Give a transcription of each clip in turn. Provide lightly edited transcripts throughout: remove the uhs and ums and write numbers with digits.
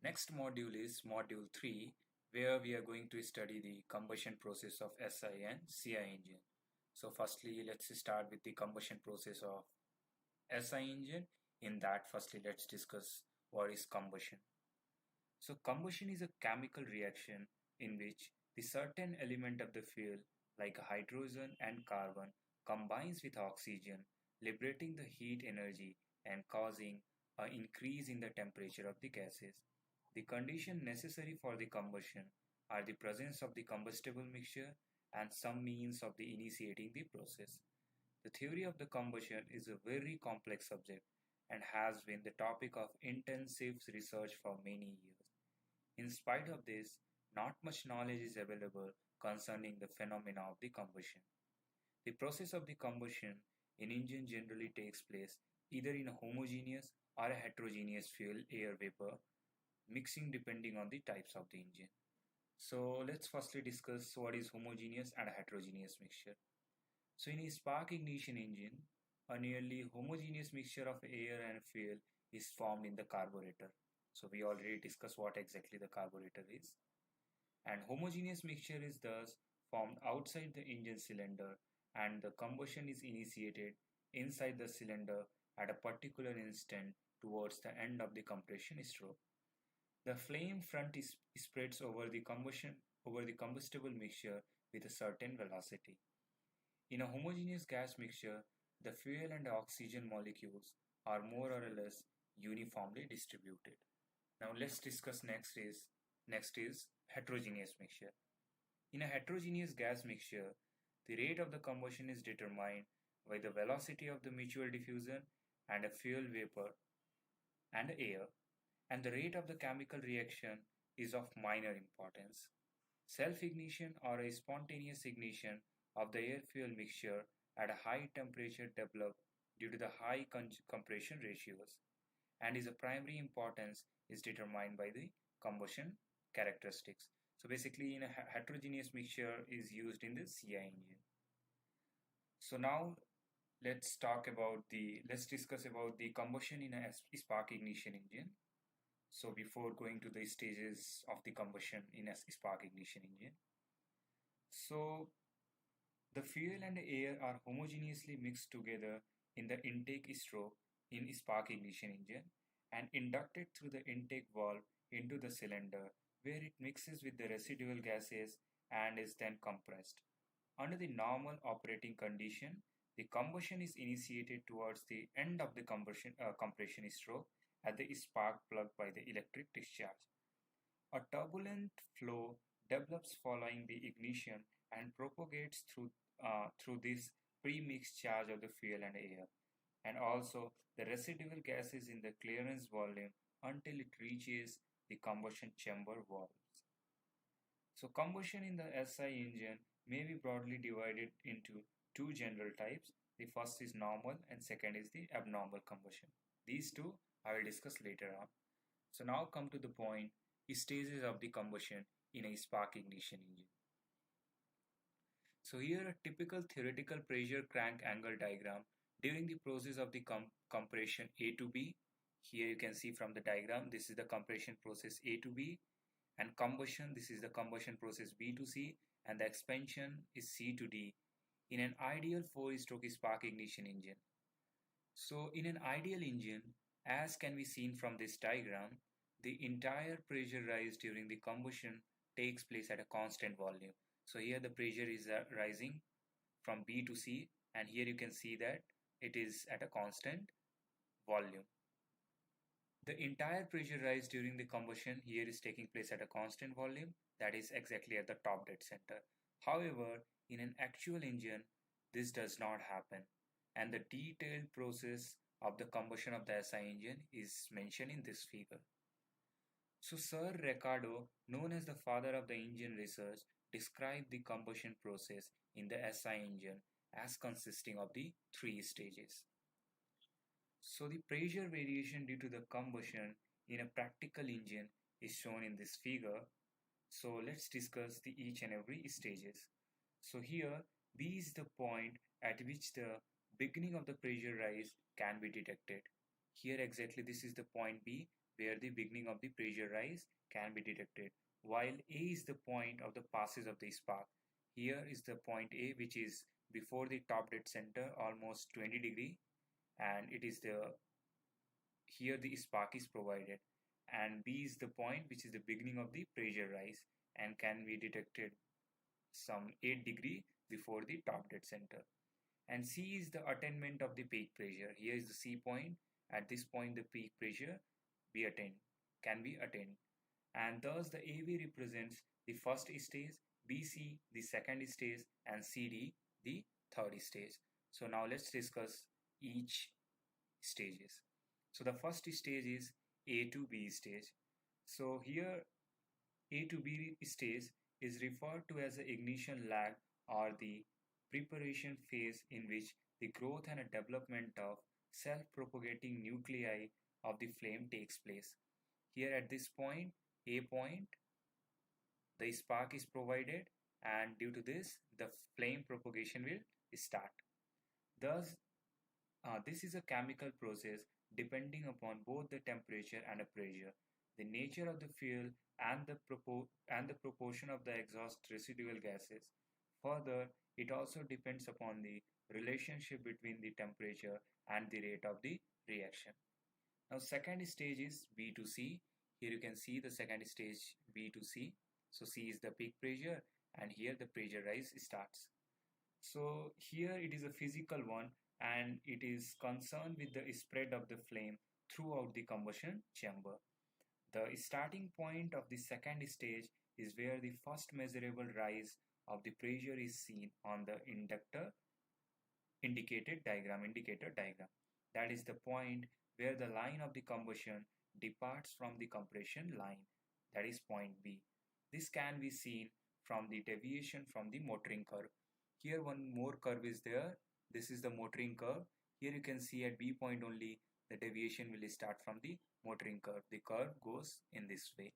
Next module is module 3, where we are going to study the combustion process of SI and CI engine. So firstly, let's start with the combustion process of SI engine. In that, firstly, let's discuss what is combustion. So combustion is a chemical reaction in which the certain element of the fuel, like hydrogen and carbon, combines with oxygen, liberating the heat energy and causing an increase in the temperature of the gases. The condition necessary for the combustion are the presence of the combustible mixture and some means of the initiating the process. The theory of the combustion is a very complex subject and has been the topic of intensive research for many years. In spite of this, not much knowledge is available concerning the phenomena of the combustion. The process of the combustion in engine generally takes place either in a homogeneous or a heterogeneous fuel-air vapor mixing depending on the types of the engine. So let's firstly discuss what is homogeneous and heterogeneous mixture. So in a spark ignition engine, a nearly homogeneous mixture of air and fuel is formed in the carburetor. So we already discussed what exactly the carburetor is. And homogeneous mixture is thus formed outside the engine cylinder and the combustion is initiated inside the cylinder at a particular instant towards the end of the compression stroke. The flame front spreads over the combustible mixture with a certain velocity. In a homogeneous gas mixture, the fuel and oxygen molecules are more or less uniformly distributed. Now let's discuss next is heterogeneous mixture. In a heterogeneous gas mixture, the rate of the combustion is determined by the velocity of the mutual diffusion and a fuel vapor and air, and the rate of the chemical reaction is of minor importance. Self-ignition or a spontaneous ignition of the air-fuel mixture at a high temperature develop due to the high compression ratios, and its primary importance is determined by the combustion characteristics. So basically, in a heterogeneous mixture is used in the CI engine. So now let's discuss about the combustion in a spark ignition engine. So before going to the stages of the combustion in a spark ignition engine, so the fuel and air are homogeneously mixed together in the intake stroke in spark ignition engine and inducted through the intake valve into the cylinder where it mixes with the residual gases and is then compressed. Under the normal operating condition, the combustion is initiated towards the end of the compression stroke at the spark plug by the electric discharge. A turbulent flow develops following the ignition and propagates through this pre-mixed charge of the fuel and air, and also the residual gases in the clearance volume until it reaches the combustion chamber valves. So combustion in the SI engine may be broadly divided into two general types. The first is normal and second is the abnormal combustion. These two I will discuss later on. So now come to the point, stages of the combustion in a spark ignition engine. So here a typical theoretical pressure crank angle diagram during the process of the compression A to B. Here you can see from the diagram, this is the compression process A to B, and combustion, this is the combustion process B to C, and the expansion is C to D in an ideal 4-stroke spark ignition engine. So in an ideal engine, as can be seen from this diagram, the entire pressure rise during the combustion takes place at a constant volume. So here the pressure is rising from B to C, and here you can see that it is at a constant volume. The entire pressure rise during the combustion here is taking place at a constant volume, that is exactly at the top dead center. However, in an actual engine, this does not happen, and the detailed process of the combustion of the SI engine is mentioned in this figure. So Sir Ricardo, known as the father of the engine research, described the combustion process in the SI engine as consisting of the three stages. So the pressure variation due to the combustion in a practical engine is shown in this figure. So let's discuss the each and every stages. So here B is the point at which the beginning of the pressure rise can be detected. Here exactly this is the point B where the beginning of the pressure rise can be detected, while A is the point of the passes of the spark. Here is the point A, which is before the top dead center, almost 20 degree, and it is the here the spark is provided, and B is the point which is the beginning of the pressure rise and can be detected some 8 degree before the top dead center. And C is the attainment of the peak pressure. Here is the C point. At this point the peak pressure can be attained, and thus the AB represents the first stage, BC the second stage, and CD the third stage. So now let's discuss each stages. So the first stage is A to B stage. So here A to B stage is referred to as the ignition lag, or the preparation phase in which the growth and development of self-propagating nuclei of the flame takes place. Here at this point, A point, the spark is provided, and due to this the flame propagation will start. Thus this is a chemical process depending upon both the temperature and the pressure, the nature of the fuel, and the proportion of the exhaust residual gases. Further, it also depends upon the relationship between the temperature and the rate of the reaction. Now, second stage is B to C. Here you can see the second stage B to C. So C is the peak pressure, and here the pressure rise starts. So here it is a physical one, and it is concerned with the spread of the flame throughout the combustion chamber. The starting point of the second stage is where the first measurable rise of the pressure is seen on the indicator diagram. That is the point where the line of the combustion departs from the compression line. That is point B. This can be seen from the deviation from the motoring curve. Here one more curve is there. This is the motoring curve. Here you can see at B point only the deviation will start from the motoring curve. The curve goes in this way.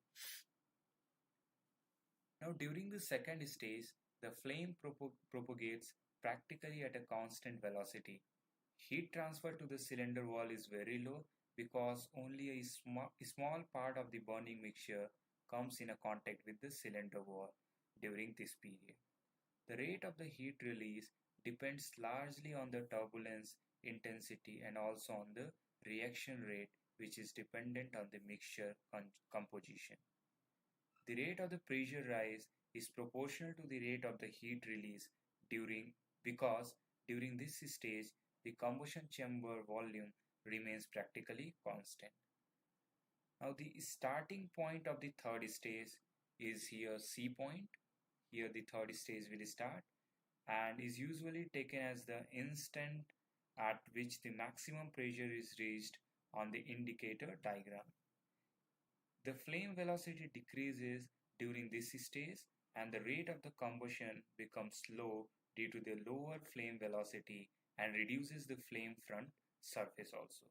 Now during the second stage, the flame propagates practically at a constant velocity. Heat transfer to the cylinder wall is very low because only a small part of the burning mixture comes in a contact with the cylinder wall during this period. The rate of the heat release depends largely on the turbulence intensity and also on the reaction rate, which is dependent on the mixture composition. The rate of the pressure rise is proportional to the rate of the heat release because during this stage the combustion chamber volume remains practically constant. Now the starting point of the third stage is here C point. Here the third stage will start and is usually taken as the instant at which the maximum pressure is reached on the indicator diagram. The flame velocity decreases during this stage and the rate of the combustion becomes slow due to the lower flame velocity and reduces the flame front surface also.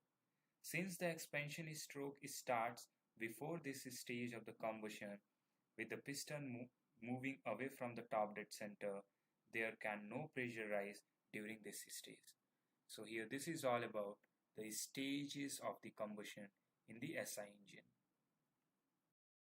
Since the expansion stroke starts before this stage of the combustion, with the piston moving away from the top dead center, there can no pressure rise during this stage. So here this is all about the stages of the combustion in the SI engine.